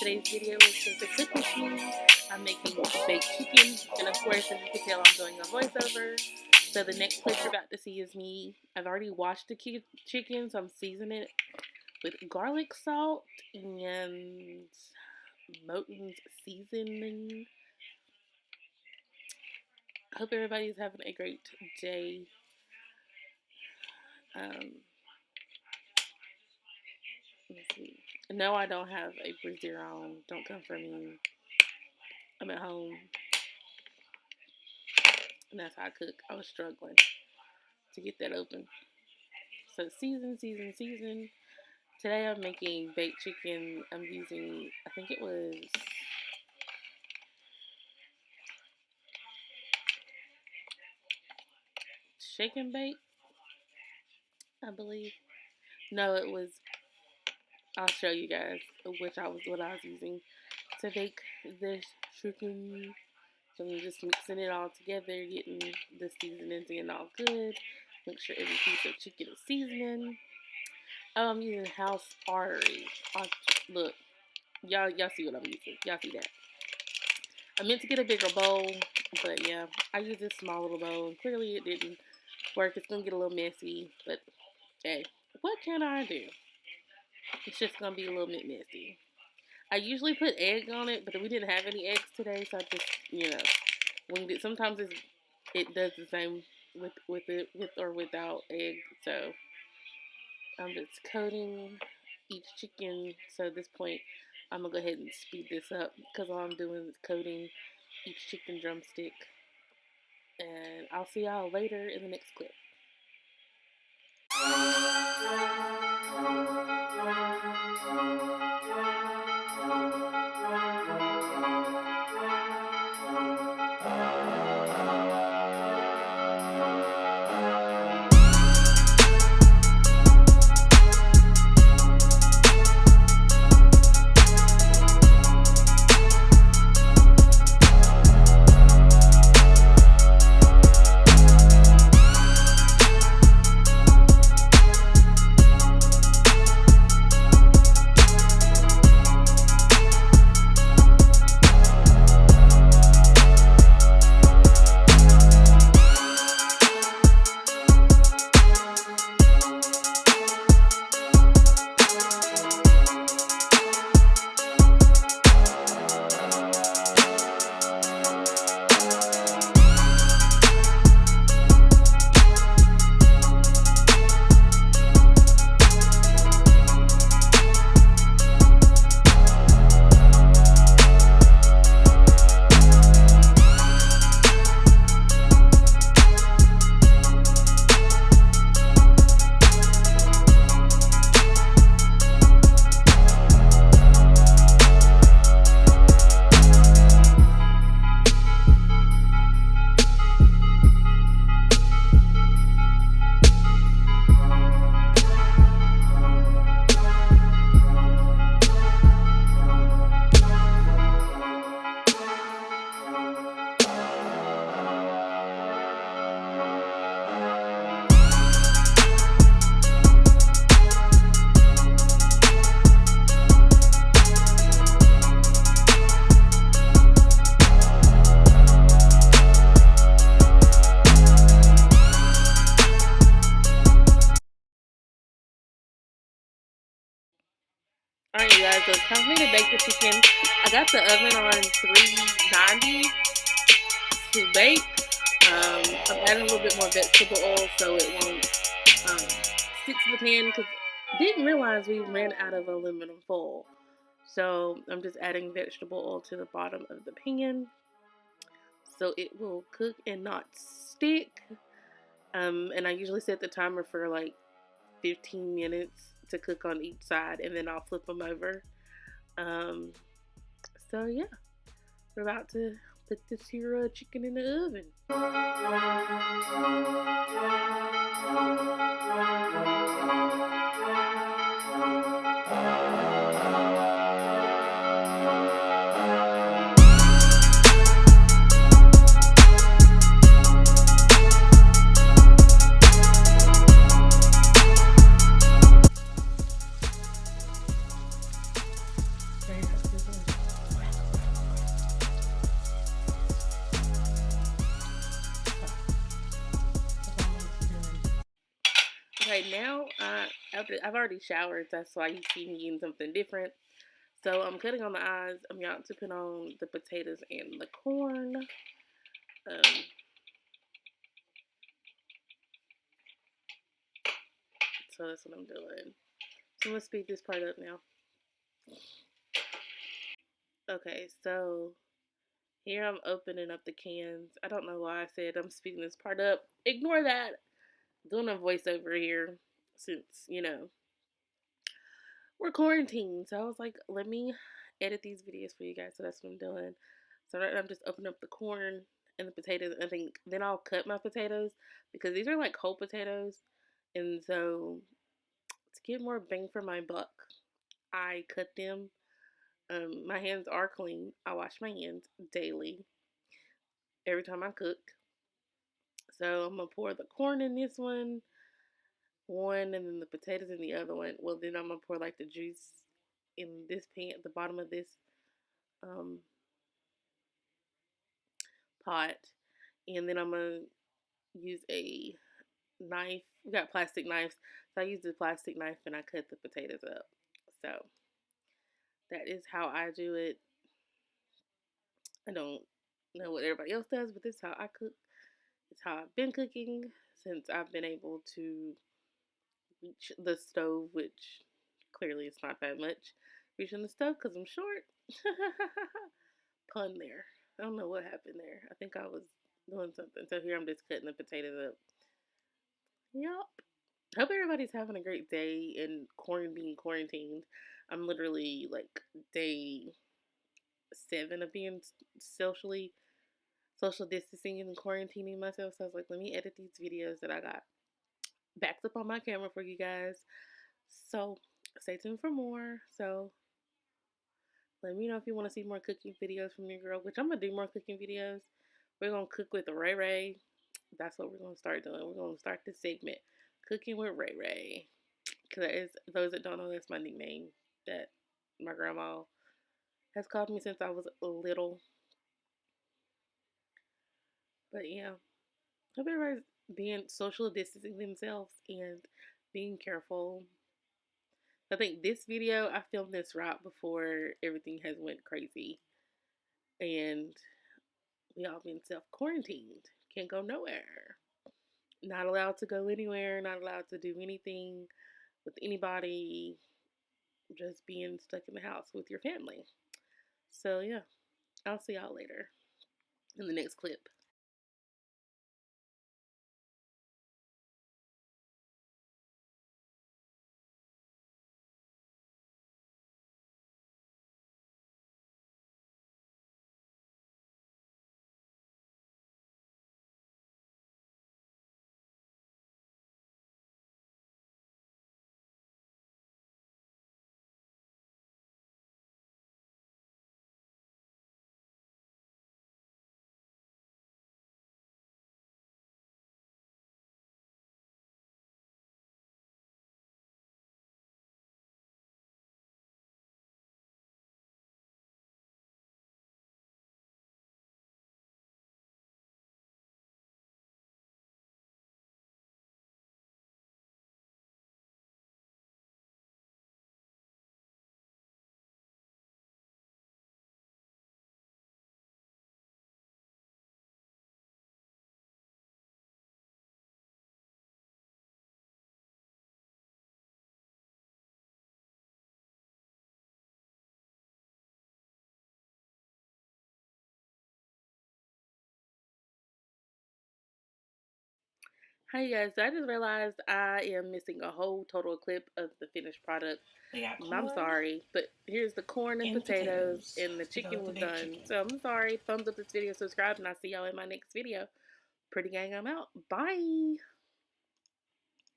today's video is to cook with me. I'm making baked chicken, and of course, as you can tell, I'm doing a voiceover. So the next clip you're about to see is me. I've already washed the chicken, so I'm seasoning it with garlic salt and Moten's seasoning. I hope everybody's having a great day. Let's see. No, I don't have a brazier on. Don't come for me. I'm at home. And that's how I cook. I was struggling to get that open. So season. Today I'm making baked chicken. I'm using, I think it was shake and bake, I believe. No, it was, I'll show you guys what I was using to bake this chicken. So I'm just mixing it all together, getting the seasonings in all good. Make sure every piece of chicken is seasoning. I'm using house artery. Look, y'all see what I'm using. Y'all see that? I meant to get a bigger bowl, but yeah, I used this small little bowl, and clearly it didn't work. It's gonna get a little messy, but hey, what can I do? It's just gonna be a little bit messy. I usually put egg on it, but we didn't have any eggs today, so I just, winged it. Sometimes it does the same with or without egg. So I'm just coating each chicken. So at this point, I'm gonna go ahead and speed this up because all I'm doing is coating each chicken drumstick. And I'll see y'all later in the next clip. Alright, you guys, so it's time for me to bake the chicken. I got the oven on 390 to bake. I'm adding a little bit more vegetable oil so it won't stick to the pan, because I didn't realize we ran out of aluminum foil. So I'm just adding vegetable oil to the bottom of the pan so it will cook and not stick. And I usually set the timer for like 15 minutes to cook on each side, and then I'll flip them over. So yeah, we're about to put this here chicken in the oven. Okay, now I've already showered. That's why you see me eating something different. So I'm cutting on the eyes. I'm about to put on the potatoes and the corn. So that's what I'm doing. So I'm gonna speed this part up now. Okay, so here I'm opening up the cans. I don't know why I said I'm speeding this part up. Ignore that. Doing a voiceover here since, we're quarantined. So I was like, let me edit these videos for you guys. So that's what I'm doing. So right now I'm just opening up the corn and the potatoes. I think then I'll cut my potatoes because these are like whole potatoes. And so to get more bang for my buck, I cut them. My hands are clean. I wash my hands daily every time I cook. So I'm gonna pour the corn in this one, and then the potatoes in the other one. Well, then I'm gonna pour like the juice in this pan at the bottom of this um, pot, and then I'm gonna use a knife. We got plastic knives, so I use the plastic knife and I cut the potatoes up. So that is how I do it. I don't know what everybody else does, but this is how I cook. It's how I've been cooking since I've been able to reach the stove, which clearly it's not that much reaching the stove because I'm short. Pun there. I don't know what happened there. I think I was doing something. So here I'm just cutting the potatoes up. Yup. Hope everybody's having a great day and quarantined. I'm literally like day 7 of being social distancing and quarantining myself. So I was like, let me edit these videos that I got backed up on my camera for you guys. So stay tuned for more. So let me know if you want to see more cooking videos from your girl, which I'm going to do more cooking videos. We're going to cook with Ray Ray. That's what we're going to start doing. We're going to start this segment, Cooking with Ray Ray. Because those that don't know, that's my nickname that my grandma has called me since I was little. But yeah, hope everybody's being social distancing themselves and being careful. I think this video, I filmed this right before everything has went crazy. And we all been self-quarantined. Can't go nowhere. Not allowed to go anywhere. Not allowed to do anything with anybody. Just being stuck in the house with your family. So yeah, I'll see y'all later in the next clip. Hey guys, so I just realized I am missing a whole total clip of the finished product. I'm sorry, but here's the corn and potatoes and the chicken was done. So I'm sorry. Thumbs up this video, subscribe, and I'll see y'all in my next video. Pretty gang, I'm out. Bye.